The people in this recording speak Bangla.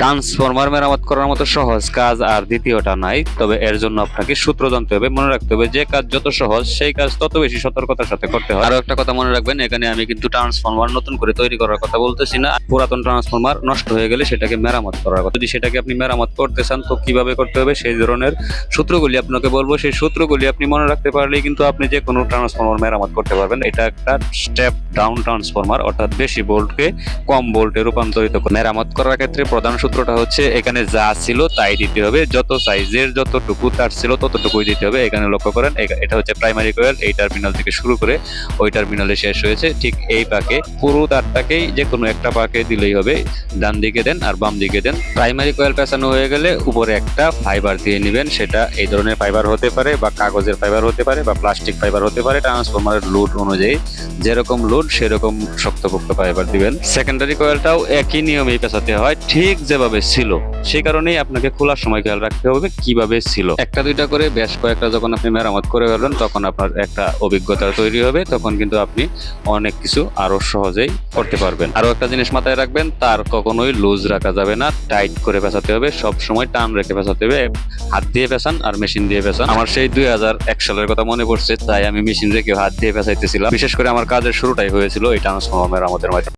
ট্রান্সফরমার মেরামত করার মতো সহজ কাজ আর দ্বিতীয়টা নাই, তবে এর জন্য আপনাকে সূত্র জানতে হবে। মনে রাখতে হবে যে কাজ যত সহজ সেই কাজ তত বেশি সতর্কতার সাথে করতে হয়। আরো একটা কথা মনে রাখবেন, এখানে আমি কিন্তু ট্রান্সফরমার নতুন করে তৈরি করার কথা বলতেছি না। পুরাতন ট্রান্সফরমার নষ্ট হয়ে গেলে সেটাকে মেরামত করার কথা। যদি সেটাকে আপনি মেরামত করতে চান তো কিভাবে করতে হবে সেই ধরনের সূত্রগুলি আপনাকে বলবো। সেই সূত্রগুলি আপনি মনে রাখতে পারলেই কিন্তু আপনি যে কোনো ট্রান্সফরমার মেরামত করতে পারবেন। এটা একটা স্টেপ ডাউন ট্রান্সফরমার, অর্থাৎ বেশি ভোল্টকে কম ভোল্টে রূপান্তরিত করে। মেরামত করার ক্ষেত্রে প্রধান সূত্রটা হচ্ছে এখানে যা ছিল তাই দিতে হবে, যত সাইজের যতটুকু তার ছিল ততটুকুই দিতে হবে। এখানে লক্ষ্য করেন, এটা হচ্ছে প্রাইমারি কয়েল, এই টার্মিনাল থেকে শুরু করে ওই টার্মিনালে শেষ হয়েছে। ঠিক এই পাকে পুরো তারটাকেই যে কোনো একটা পাকে দিলেই হবে। ডান দিকে দেন আর বাম দিকে দেন। প্রাইমারি কয়েল পেঁচানো হয়ে গেলে উপরে একটা ফাইবার দিয়ে নেবেন। সেটা এই ধরনের ফাইবার হতে পারে বা কাগজের ফাইবার হতে পারে বা প্লাস্টিক ফাইবার হতে পারে। ট্রান্সফরমারের লোড অনুযায়ী যেরকম লোড সেরকম শক্তপোক্ত ফাইবার দিবেন। সেকেন্ডারি কয়েলটাও একই নিয়মেই পেঁচাতে হয়, ঠিক যেভাবে ছিল। সেই কারণেই আপনাকে খোলার সময় খেয়াল রাখতে হবে কিভাবে ছিল। একটা দুইটা করে বেশ কয়েকটা যখন আপনি মেরামত করে ফেলবেন তখন আপনার একটা অভিজ্ঞতা তৈরি হবে। তখন কিন্তু আপনি অনেক কিছু আরো সহজেই করতে পারবেন। আরো একটা জিনিস মাথায় রাখবেন, তার কখনোই লুজ রাখা যাবে না, টাইট করে পেঁচাতে হবে। সব সময় টান রেখে পেঁচাতে হবে। হাত দিয়ে পেঁচান আর মেশিন দিয়ে পেঁচান। আমার সেই 2001 সালের কথা মনে পড়ছে, তাই আমি মেশিন রেখে হাত দিয়ে পেঁচাইতেছিলাম। বিশেষ করে আমার কাজের শুরুটাই হয়েছিল এই ট্রান্সফরমার মেরামতের মাধ্যমে।